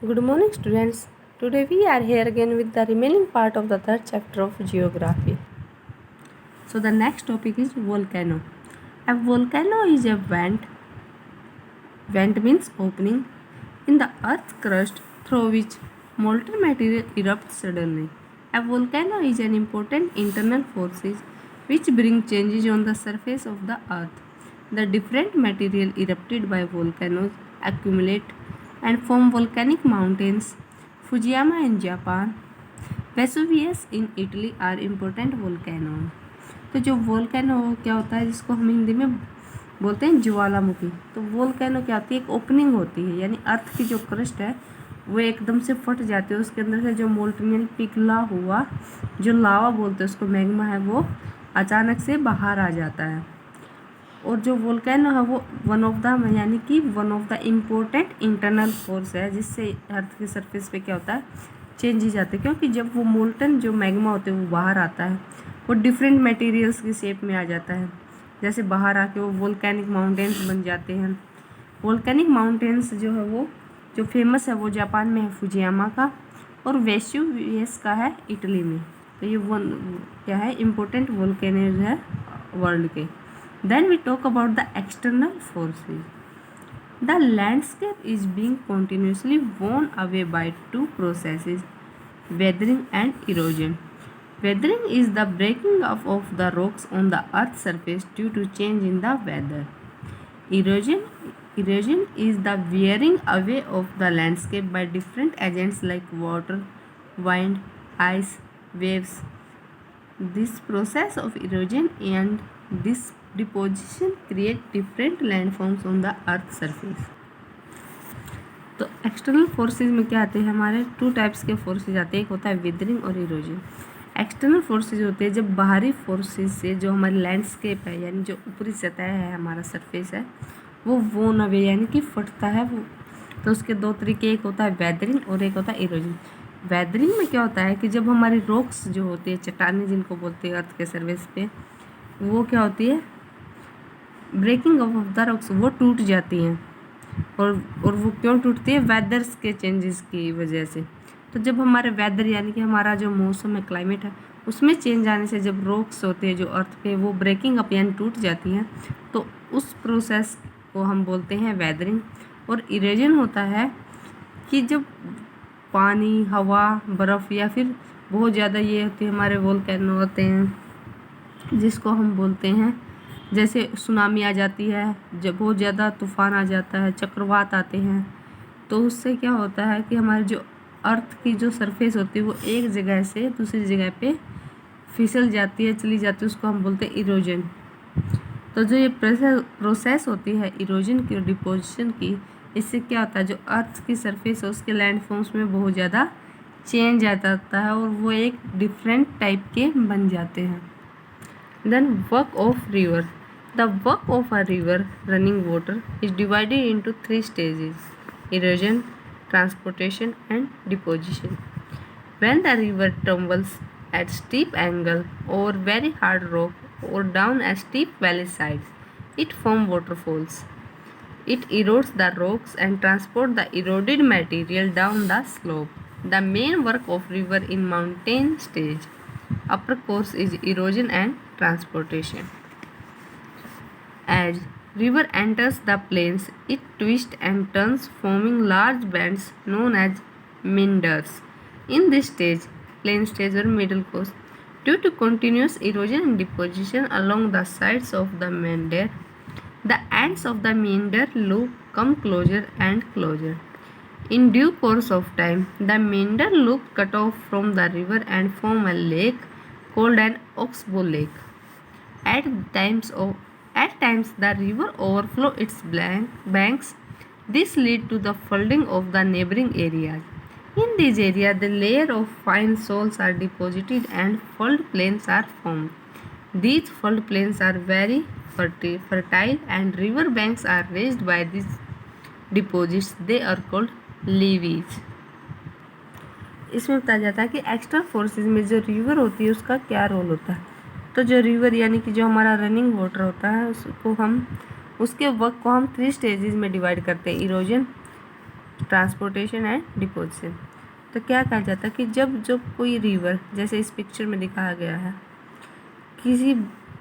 Good morning, students. Today we are here again with the remaining part of the third chapter of geography. So the next topic is volcano. A volcano is a vent. Vent means opening in the earth's crust through which molten material erupts suddenly. A volcano is an important internal force which bring changes on the surface of the earth. The different material erupted by volcanoes accumulate and form volcanic mountains. Fujiyama in Japan, Vesuvius in Italy are important volcano. तो जो volcano क्या होता है जिसको हम हिंदी में बोलते हैं ज्वालामुखी, तो वोल्केनो क्या होती है, एक ओपनिंग होती है, यानी अर्थ की जो क्रस्ट है वो एकदम से फट जाती है, उसके अंदर से जो मोल्टन पिघला हुआ जो लावा बोलते हैं उसको मैग्मा है वो अचानक से बाहर आ जाता है। और जो वोल्केनो है वो one of the important internal force है जिससे अर्थ के सरफेस पे क्या होता है, चेंजेस आते हैं, क्योंकि जब वो मोल्टन जो मैग्मा होते हैं वो बाहर आता है वो डिफरेंट मटेरियल्स की शेप में आ जाता है, जैसे बाहर आके वो वोल्केनिक माउंटेन्स बन जाते हैं। वोल्केनिक माउंटेन्स जो है वो जो फेमस है वो जापान में है फुजियामा का, और वेसुवियस का है इटली में। तो ये क्या है, इम्पोर्टेंट वोल्केनोज है वर्ल्ड के। Then we talk about the external forces. The landscape is being continuously worn away by two processes, weathering and erosion. Weathering is the breaking up of the rocks on the earth's surface due to change in the weather. Erosion is the wearing away of the landscape by different agents like water, wind, ice, waves. This process of erosion and this deposition create different landforms on the earth surface. तो external forces में क्या आते हैं, हमारे two types के forces आते हैं, एक होता है वेदरिंग और इरोजन। एक्सटर्नल फोर्सेस होते हैं जब बाहरी फोर्सेस से जो हमारी लैंडस्केप है यानी जो ऊपरी सतह है हमारा सरफेस है वो वोन अवे यानी कि फटता है वो। तो उसके दो तरीके, एक होता है वेदरिंग और एक होता है इरोजन। वेदरिंग में क्या होता है कि जब हमारी रॉक्स जो होती है, चट्टानें जिनको बोलते हैं अर्थ के सरफेस पे, वो क्या होती है, ब्रेकिंग ऑफ द रॉक्स, वो टूट जाती हैं। और वो क्यों टूटती है, वेदर्स के चेंजेस की वजह से। तो जब हमारे वेदर यानी कि हमारा जो मौसम है, क्लाइमेट है, उसमें चेंज आने से जब रॉक्स होते हैं जो अर्थ पे वो ब्रेकिंग अप यानी टूट जाती हैं, तो उस प्रोसेस को हम बोलते हैं वेदरिंग। और इरोजन होता है कि जब पानी, हवा, बर्फ़ या फिर बहुत ज़्यादा ये होते हैं हमारे वोल्केनो होते हैं जिसको हम बोलते हैं, जैसे सुनामी आ जाती है, जब बहुत ज़्यादा तूफ़ान आ जाता है, चक्रवात आते हैं, तो उससे क्या होता है कि हमारी जो अर्थ की जो सरफेस होती है वो एक जगह से दूसरी जगह पे फिसल जाती है, चली जाती है, उसको हम बोलते हैं इरोजन। तो जो ये प्रोसेस होती है इरोजन की और डिपोजिशन की, इससे क्या होता है जो अर्थ की सरफेस है उसके लैंडफॉर्म्स में बहुत ज़्यादा चेंज आ जाता है और वो एक डिफरेंट टाइप के बन जाते हैं। Then work of river. The work of a river running water is divided into 3 stages: erosion, transportation and deposition. When the river tumbles at steep angle over very hard rock or down a steep valley side, it forms waterfalls. It erodes the rocks and transports the eroded material down the slope. The main work of river in mountain stage upper course is erosion and transportation. As river enters the plains, it twists and turns, forming large bands known as meanders. In this stage, plain stage or middle course, due to continuous erosion and deposition along the sides of the meander, the ends of the meander loop come closer and closer. In due course of time, the meander loop cut off from the river and form a lake called an oxbow lake. At times the river overflow its banks. This lead to the flooding of the neighboring areas. In these areas, the layer of fine soils are deposited and flood plains are formed. These flood plains are very fertile and river banks are raised by these deposits. They are called levees. इसमें बताया जाता है कि extra forces में जो river होती है उसका क्या रोल होता है। तो जो रिवर यानी कि जो हमारा रनिंग वाटर होता है उसको हम उसके वर्क को हम 3 stages में डिवाइड करते हैं: इरोजन, ट्रांसपोर्टेशन एंड डिपोजिशन। तो क्या कहा जाता है कि जब कोई रिवर, जैसे इस पिक्चर में दिखाया गया है, किसी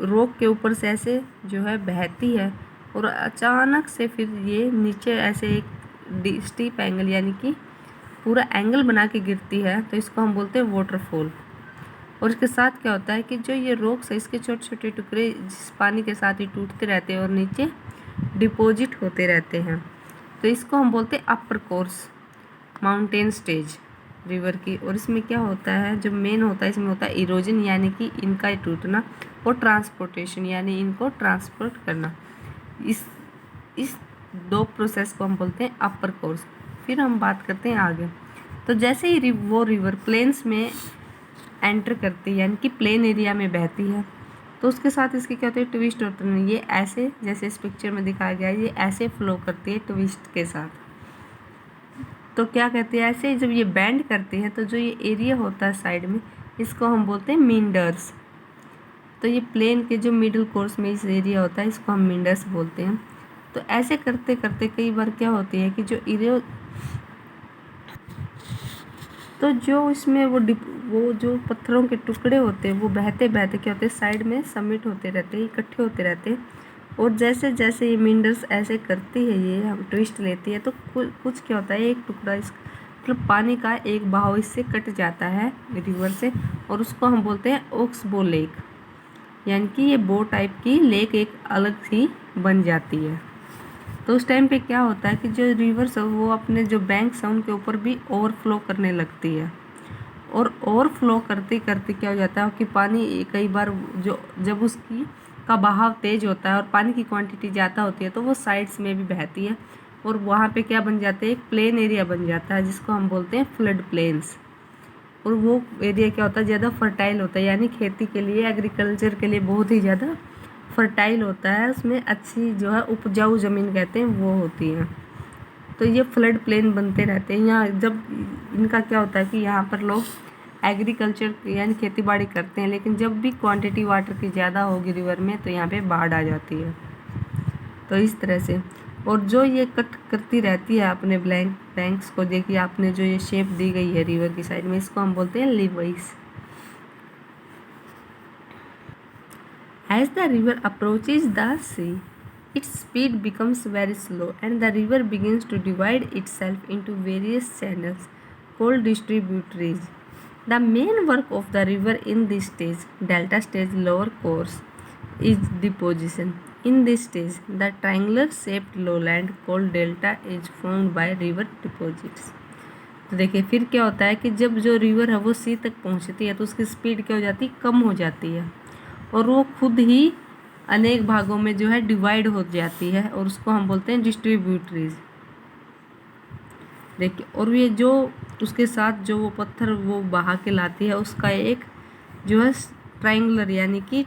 रॉक के ऊपर से ऐसे जो है बहती है और अचानक से फिर ये नीचे ऐसे एक स्टीप एंगल यानी कि पूरा एंगल बना के गिरती है, तो इसको हम बोलते हैं वाटरफॉल। और इसके साथ क्या होता है कि जो ये रॉक्स है इसके छोटे छोटे टुकड़े जिस पानी के साथ ही टूटते रहते हैं और नीचे डिपॉजिट होते रहते हैं, तो इसको हम बोलते हैं अपर कोर्स माउंटेन स्टेज रिवर की। और इसमें क्या होता है, जो मेन होता है इसमें होता है इरोजन यानी कि इनका टूटना, और ट्रांसपोर्टेशन यानी इनको ट्रांसपोर्ट करना। इस दो प्रोसेस को हम बोलते हैं अपर कोर्स। फिर हम बात करते हैं आगे। तो जैसे ही वो रिवर प्लेन्स में एंटर करती है यानी कि प्लेन एरिया में बहती है, तो उसके साथ इसके क्या होते हैं, ट्विस्ट होते हैं। ये ऐसे, जैसे इस पिक्चर में दिखाया गया है, ये ऐसे फ्लो करती है ट्विस्ट के साथ। तो क्या कहते हैं, ऐसे जब ये बैंड करती है तो जो ये एरिया होता है साइड में, इसको हम बोलते हैं मींडर्स। तो ये प्लेन के जो मिडिल कोर्स में इस एरिया होता है इसको हम मींडर्स बोलते हैं। तो ऐसे करते करते कई बार क्या होती है कि तो जो इसमें वो जो पत्थरों के टुकड़े होते हैं वो बहते बहते क्या होते हैं, साइड में सबमिट होते रहते हैं, इकट्ठे होते रहते हैं। और जैसे जैसे ये मींडर्स ऐसे करती है, ये हम ट्विस्ट लेती है, तो कुछ क्या होता है, एक टुकड़ा इस मतलब पानी का एक बहाव इससे कट जाता है रिवर से, और उसको हम बोलते हैं ओक्सबो लेक, यानी कि ये बो टाइप की लेक एक अलग सी बन जाती है। तो उस टाइम पे क्या होता है कि जो रिवर्स है वो अपने जो बैंक्स हैं उनके ऊपर भी ओवरफ्लो करने लगती है, और ओवरफ्लो करते करते क्या हो जाता है कि पानी कई बार जब उसकी का बहाव तेज होता है और पानी की क्वांटिटी ज़्यादा होती है तो वो साइड्स में भी बहती है, और वहाँ पे क्या बन जाते हैं, एक प्लेन एरिया बन जाता है जिसको हम बोलते हैं फ्लड प्लेन्स। और वो एरिया क्या होता है, ज़्यादा फर्टाइल होता है, यानी खेती के लिए, एग्रीकल्चर के लिए बहुत ही ज़्यादा फर्टाइल होता है। उसमें अच्छी जो है उपजाऊ ज़मीन कहते हैं वो होती है। तो ये फ्लड प्लेन बनते रहते हैं यहाँ। जब इनका क्या होता है कि यहाँ पर लोग एग्रीकल्चर यानी खेती बाड़ी करते हैं, लेकिन जब भी क्वांटिटी वाटर की ज़्यादा होगी रिवर में तो यहाँ पे बाढ़ आ जाती है। तो इस तरह से, और जो ये कट करती रहती है अपने बैंक्स को, देखिए आपने जो ये शेप दी गई है रिवर की साइड में, इसको हम बोलते हैं लीवइस। As the river approaches the sea, its speed becomes very slow and the river begins to divide itself into various channels called distributaries. The main work of the river in this stage, delta stage lower course, is deposition. In this stage, the triangular shaped lowland called delta is formed by river deposits. तो देखिए फिर क्या होता है कि जब जो river है वो सी तक पहुंचती है तो उसकी स्पीड क्या हो जाती है, कम हो जाती है, और वो खुद ही अनेक भागों में जो है डिवाइड हो जाती है, और उसको हम बोलते हैं डिस्ट्रीब्यूटरीज। देखिए, और ये जो उसके साथ जो वो पत्थर वो बहा के लाती है उसका एक जो है ट्राइंगुलर यानी कि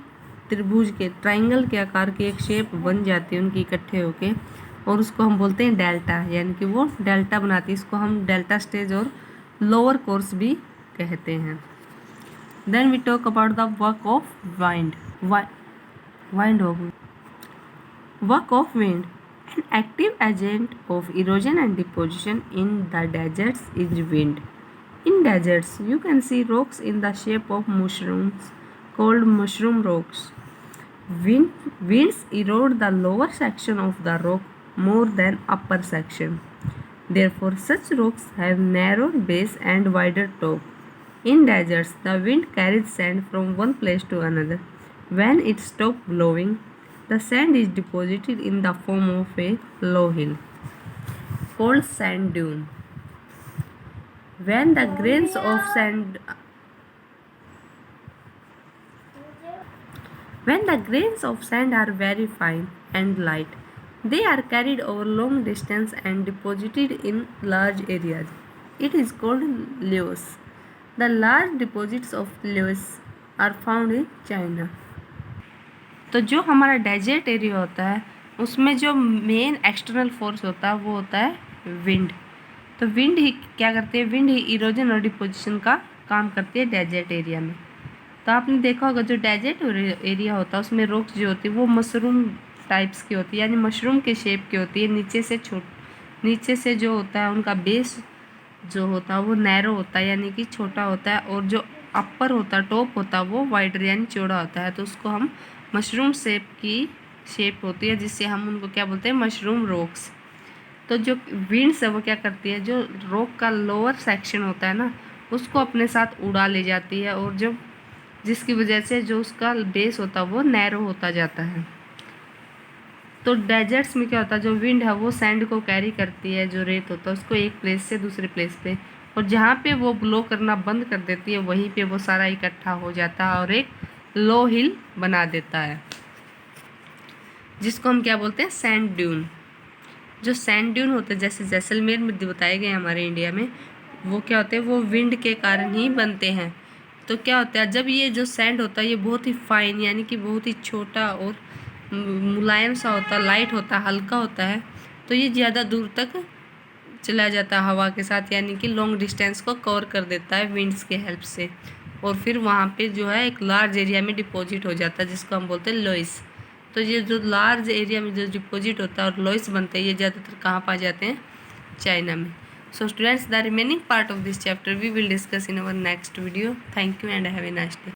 त्रिभुज के ट्राइंगल के आकार की एक शेप बन जाती है उनकी इकट्ठे होके, और उसको हम बोलते हैं डेल्टा, यानी कि वो डेल्टा बनाती है। इसको हम डेल्टा स्टेज और लोअर कोर्स भी कहते हैं। Then we talk about the work of wind. Work of wind. An active agent of erosion and deposition in the deserts is wind. In deserts, you can see rocks in the shape of mushrooms called mushroom rocks. Winds erode the lower section of the rock more than upper section. Therefore, such rocks have narrow base and wider top. In deserts, the wind carries sand from one place to another. When it stops blowing, the sand is deposited in the form of a low hill called sand dune. When the grains of sand are very fine and light, they are carried over long distance and deposited in large areas. It is called loess. The large deposits of loess are found in China. तो जो हमारा desert area होता है उसमें जो main external force होता है वो होता है विंड। तो विंड ही क्या करती है, विंड ही इरोजन और डिपोजिशन का काम करती है डेजर्ट एरिया में। तो आपने देखा होगा जो डेजर्ट एरिया होता है उसमें रॉक्स जो होती है वो मशरूम टाइप्स की होती है, यानी मशरूम के शेप की होती है, नीचे से नीचे से जो होता है उनका बेस जो होता है वो नैरो होता है, यानी कि छोटा होता है, और जो अपर होता है, टॉप होता है, वो वाइडर यानी चौड़ा होता है। तो उसको हम मशरूम शेप होती है, जिससे हम उनको क्या बोलते हैं, मशरूम रॉक्स। तो जो विंड्स है वो क्या करती है, जो रॉक का लोअर सेक्शन होता है ना, उसको अपने साथ उड़ा ले जाती है, और जो जिसकी वजह से जो उसका बेस होता है वो नैरो होता जाता है। तो डेजर्ट्स में क्या होता है, जो विंड है वो सैंड को कैरी करती है, जो रेत होता है उसको एक प्लेस से दूसरे प्लेस पे, और जहाँ पे वो ब्लो करना बंद कर देती है वहीं पे वो सारा इकट्ठा हो जाता है और एक लो हिल बना देता है, जिसको हम क्या बोलते हैं, सैंड ड्यून। जो सैंड ड्यून होते हैं, जैसे जैसलमेर में बताए गए हमारे इंडिया में, वो क्या होते हैं, वो विंड के कारण ही बनते हैं। तो क्या होता है, जब ये जो सैंड होता है ये बहुत ही फाइन यानी कि बहुत ही छोटा और मुलायम सा होता है, लाइट होता है, हल्का होता है, तो ये ज़्यादा दूर तक चला जाता है हवा के साथ, यानी कि लॉन्ग डिस्टेंस को कवर कर देता है विंड्स के हेल्प से, और फिर वहाँ पे जो है एक लार्ज एरिया में डिपॉजिट हो जाता है, जिसको हम बोलते हैं लॉइस। तो ये जो लार्ज एरिया में जो डिपॉजिट होता है और लॉइस बनते हैं, ये ज़्यादातर कहाँ पाए जाते हैं, चाइना में। So students, the remaining part of this chapter we will discuss in our next video. Thank you and have a nice day.